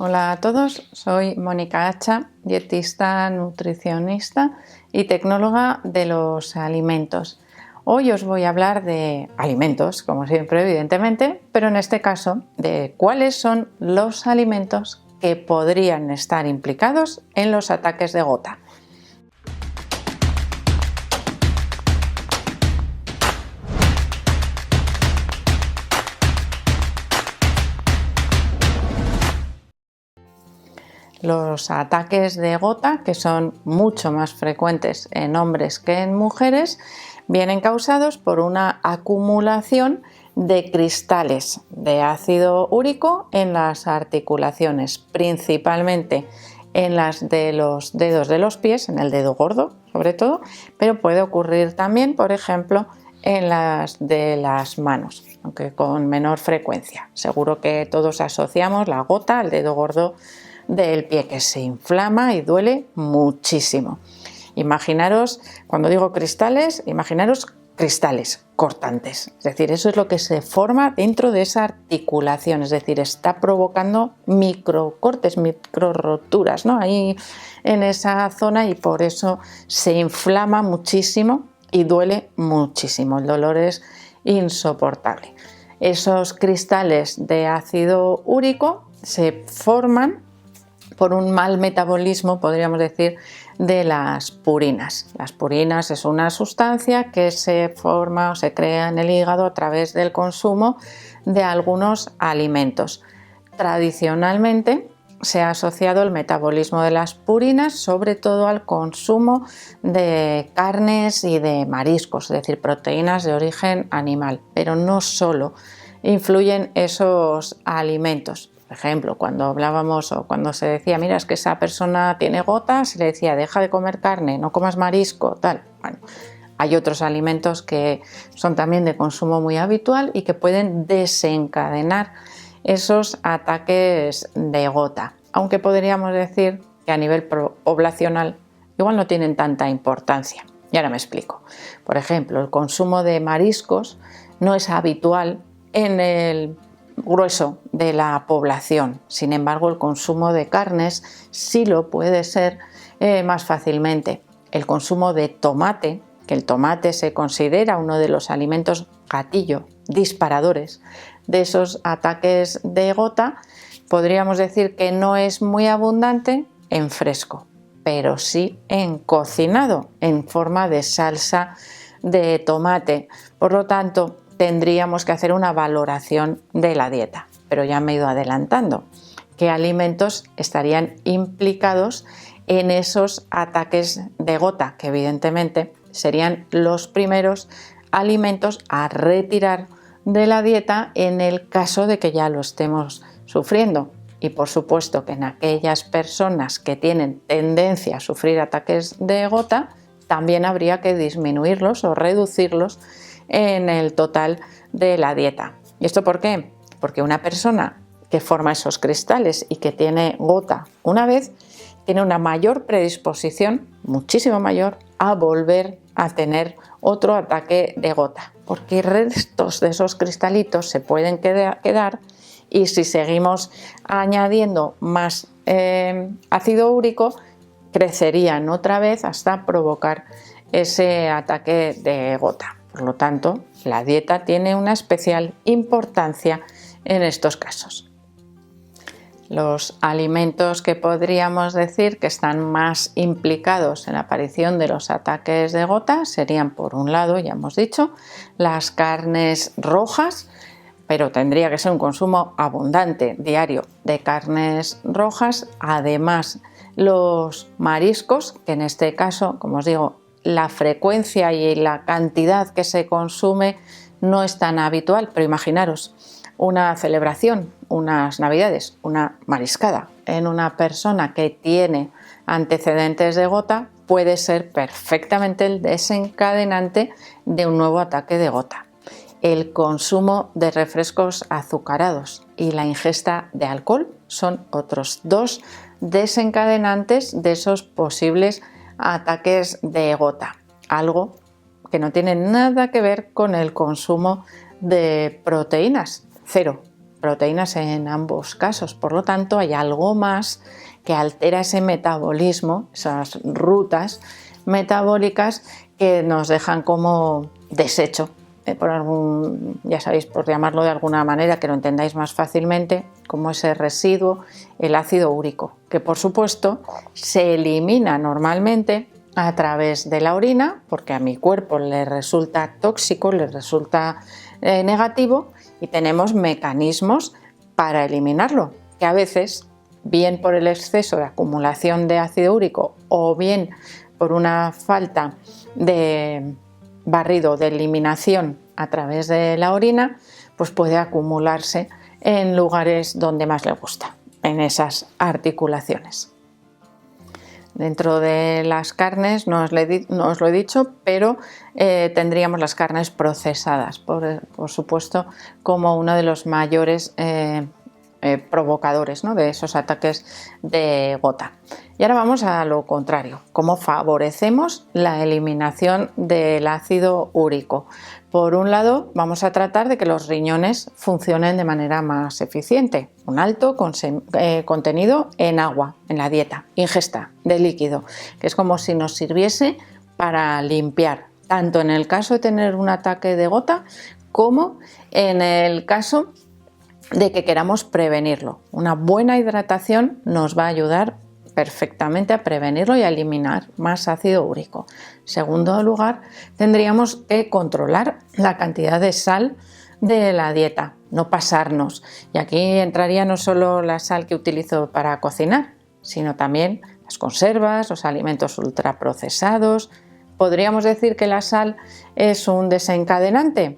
Hola a todos, soy Mónica Hacha, dietista, nutricionista y tecnóloga de los alimentos. Hoy os voy a hablar de alimentos, como siempre, evidentemente, pero en este caso de cuáles son los alimentos que podrían estar implicados en los ataques de gota. Los ataques de gota, que son mucho más frecuentes en hombres que en mujeres, vienen causados por una acumulación de cristales de ácido úrico en las articulaciones, principalmente en las de los dedos de los pies, en el dedo gordo sobre todo, pero puede ocurrir también, por ejemplo, en las de las manos, aunque con menor frecuencia. Seguro que todos asociamos la gota al dedo gordo del pie, que se inflama y duele muchísimo. Imaginaros, cuando digo cristales, imaginaros cristales cortantes, es decir, eso es lo que se forma dentro de esa articulación, es decir, está provocando microcortes, microroturas, ¿no? Ahí en esa zona, y por eso se inflama muchísimo y duele muchísimo, el dolor es insoportable. Esos cristales de ácido úrico se forman por un mal metabolismo, podríamos decir, de las purinas. Las purinas es una sustancia que se forma o se crea en el hígado a través del consumo de algunos alimentos. Tradicionalmente se ha asociado el metabolismo de las purinas sobre todo al consumo de carnes y de mariscos, es decir, proteínas de origen animal, pero no solo influyen esos alimentos. Por ejemplo, cuando hablábamos o cuando se decía, mira, es que esa persona tiene gota, se le decía, deja de comer carne, no comas marisco, tal. Bueno, hay otros alimentos que son también de consumo muy habitual y que pueden desencadenar esos ataques de gota, aunque podríamos decir que a nivel poblacional igual no tienen tanta importancia. Y ahora me explico. Por ejemplo, el consumo de mariscos no es habitual en el grueso de la población. Sin embargo, el consumo de carnes sí lo puede ser más fácilmente. El consumo de tomate, que el tomate se considera uno de los alimentos gatillo, disparadores de esos ataques de gota, podríamos decir que no es muy abundante en fresco, pero sí en cocinado, en forma de salsa de tomate. Por lo tanto, tendríamos que hacer una valoración de la dieta, pero ya me he ido adelantando. ¿Qué alimentos estarían implicados en esos ataques de gota? Que evidentemente serían los primeros alimentos a retirar de la dieta en el caso de que ya lo estemos sufriendo. Y por supuesto que en aquellas personas que tienen tendencia a sufrir ataques de gota, también habría que disminuirlos o reducirlos en el total de la dieta. ¿Y esto por qué? Porque una persona que forma esos cristales y que tiene gota una vez, tiene una mayor predisposición, muchísimo mayor, a volver a tener otro ataque de gota, porque restos de esos cristalitos se pueden quedar y si seguimos añadiendo más ácido úrico, crecerían otra vez hasta provocar ese ataque de gota. Por lo tanto, la dieta tiene una especial importancia en estos casos. Los alimentos que podríamos decir que están más implicados en la aparición de los ataques de gota serían, por un lado, ya hemos dicho, las carnes rojas, pero tendría que ser un consumo abundante diario de carnes rojas. Además, los mariscos, que en este caso, como os digo, la frecuencia y la cantidad que se consume no es tan habitual, pero imaginaros una celebración, unas navidades, una mariscada en una persona que tiene antecedentes de gota puede ser perfectamente el desencadenante de un nuevo ataque de gota. El consumo de refrescos azucarados y la ingesta de alcohol son otros dos desencadenantes de esos posibles ataques de gota, algo que no tiene nada que ver con el consumo de proteínas, cero, proteínas en ambos casos. Por lo tanto, hay algo más que altera ese metabolismo, esas rutas metabólicas que nos dejan como desecho, ya sabéis, por llamarlo de alguna manera, que lo entendáis más fácilmente, como ese residuo, el ácido úrico, que por supuesto se elimina normalmente a través de la orina, porque a mi cuerpo le resulta tóxico, le resulta negativo, y tenemos mecanismos para eliminarlo, que a veces, bien por el exceso de acumulación de ácido úrico o bien por una falta de barrido, de eliminación a través de la orina, pues puede acumularse en lugares donde más le gusta, en esas articulaciones. Dentro de las carnes, no os lo he dicho, pero tendríamos las carnes procesadas, por supuesto, como uno de los mayores provocadores, ¿no?, de esos ataques de gota. Y ahora vamos a lo contrario, cómo favorecemos la eliminación del ácido úrico. Por un lado, vamos a tratar de que los riñones funcionen de manera más eficiente. Un alto contenido en agua, en la dieta, ingesta de líquido, que es como si nos sirviese para limpiar, tanto en el caso de tener un ataque de gota como en el caso de que queramos prevenirlo. Una buena hidratación nos va a ayudar perfectamente a prevenirlo y a eliminar más ácido úrico. En segundo lugar, tendríamos que controlar la cantidad de sal de la dieta, no pasarnos. Y aquí entraría no solo la sal que utilizo para cocinar, sino también las conservas, los alimentos ultraprocesados. ¿Podríamos decir que la sal es un desencadenante?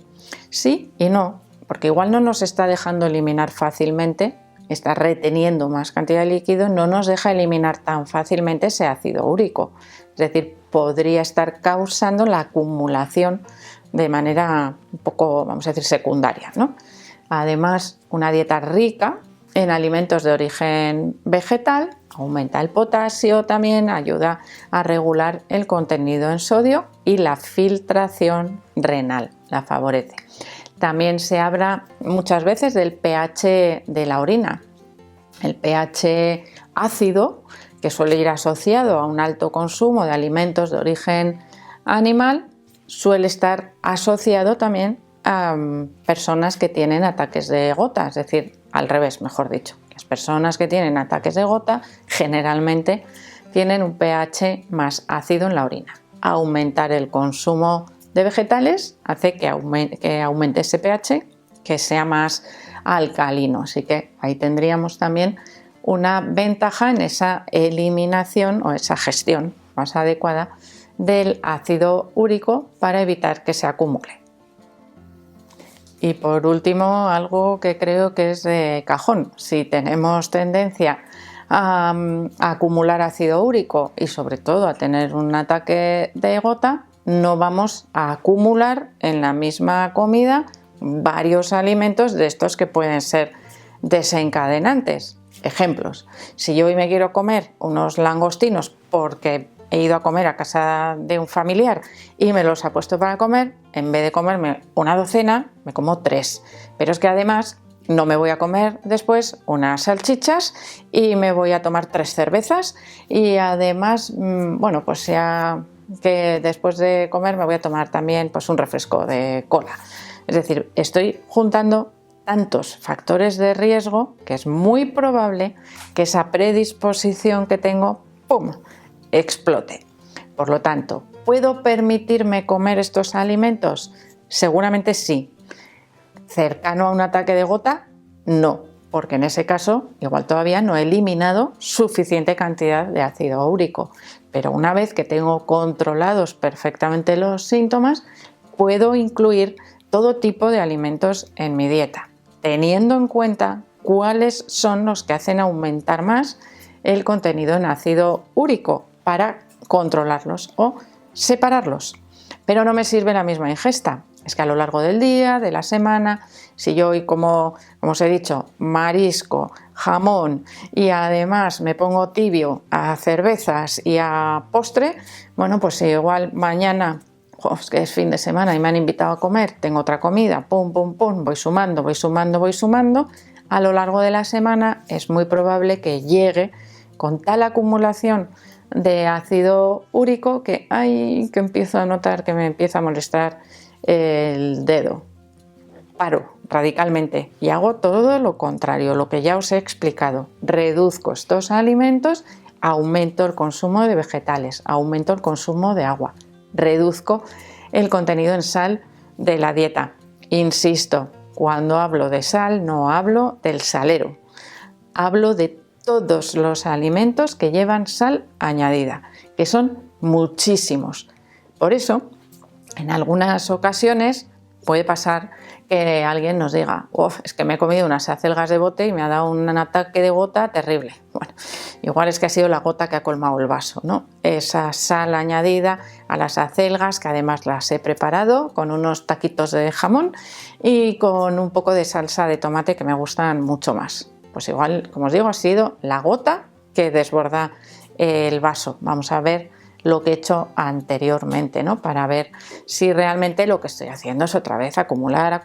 Sí y no, porque igual no nos está dejando eliminar fácilmente, está reteniendo más cantidad de líquido, no nos deja eliminar tan fácilmente ese ácido úrico. Es decir, podría estar causando la acumulación de manera un poco, vamos a decir, secundaria, ¿no? Además, una dieta rica en alimentos de origen vegetal aumenta el potasio, también ayuda a regular el contenido en sodio y la filtración renal, la favorece. También se habla muchas veces del pH de la orina. El pH ácido, que suele ir asociado a un alto consumo de alimentos de origen animal, suele estar asociado también a personas que tienen ataques de gota, es decir, al revés, mejor dicho. Las personas que tienen ataques de gota generalmente tienen un pH más ácido en la orina. Aumentar el consumo de vegetales hace que aumente ese pH, que sea más alcalino. Así que ahí tendríamos también una ventaja en esa eliminación o esa gestión más adecuada del ácido úrico para evitar que se acumule. Y por último, algo que creo que es de cajón. Si tenemos tendencia a acumular ácido úrico y sobre todo a tener un ataque de gota, no vamos a acumular en la misma comida varios alimentos de estos que pueden ser desencadenantes. Ejemplos: si yo hoy me quiero comer unos langostinos porque he ido a comer a casa de un familiar y me los ha puesto para comer, en vez de comerme una docena, me como 3. Pero es que además no me voy a comer después unas salchichas y me voy a tomar 3 cervezas y además, bueno, pues ya que después de comer me voy a tomar también pues un refresco de cola. Es decir, estoy juntando tantos factores de riesgo que es muy probable que esa predisposición que tengo, ¡pum!, explote. Por lo tanto, ¿puedo permitirme comer estos alimentos? Seguramente sí. ¿Cercano a un ataque de gota? No, porque en ese caso igual todavía no he eliminado suficiente cantidad de ácido úrico. Pero una vez que tengo controlados perfectamente los síntomas, puedo incluir todo tipo de alimentos en mi dieta, teniendo en cuenta cuáles son los que hacen aumentar más el contenido en ácido úrico para controlarlos o separarlos. Pero no me sirve la misma ingesta. Es que a lo largo del día, de la semana, si yo hoy como os he dicho, marisco, jamón y además me pongo tibio a cervezas y a postre, bueno, pues igual mañana, es que es fin de semana y me han invitado a comer, tengo otra comida, pum, pum, pum, voy sumando, a lo largo de la semana es muy probable que llegue con tal acumulación de ácido úrico que empiezo a notar que me empieza a molestar el dedo. Paro radicalmente y hago todo lo contrario, lo que ya os he explicado. Reduzco estos alimentos, aumento el consumo de vegetales, aumento el consumo de agua, reduzco el contenido en sal de la dieta. Insisto, cuando hablo de sal no hablo del salero, hablo de todos los alimentos que llevan sal añadida, que son muchísimos. Por eso, en algunas ocasiones puede pasar que alguien nos diga: es que me he comido unas acelgas de bote y me ha dado un ataque de gota terrible. Bueno, igual es que ha sido la gota que ha colmado el vaso, ¿no? Esa sal añadida a las acelgas, que además las he preparado con unos taquitos de jamón y con un poco de salsa de tomate que me gustan mucho más. Pues igual, como os digo, ha sido la gota que desborda el vaso. Vamos a ver lo que he hecho anteriormente, ¿no? Para ver si realmente lo que estoy haciendo es otra vez acumular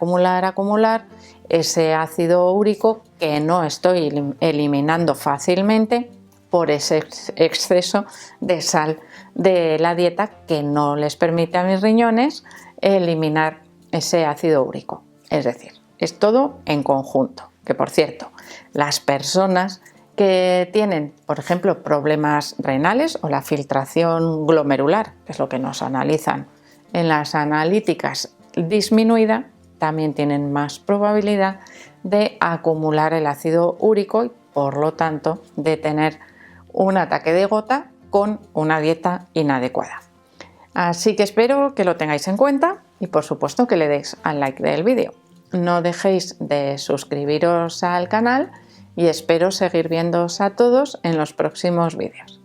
ese ácido úrico que no estoy eliminando fácilmente por ese exceso de sal de la dieta que no les permite a mis riñones eliminar ese ácido úrico. Es decir, es todo en conjunto. Que, por cierto, las personas que tienen, por ejemplo, problemas renales o la filtración glomerular, que es lo que nos analizan en las analíticas disminuida, también tienen más probabilidad de acumular el ácido úrico y, por lo tanto, de tener un ataque de gota con una dieta inadecuada. Así que espero que lo tengáis en cuenta y, por supuesto, que le deis al like del vídeo. No dejéis de suscribiros al canal y espero seguir viéndoos a todos en los próximos vídeos.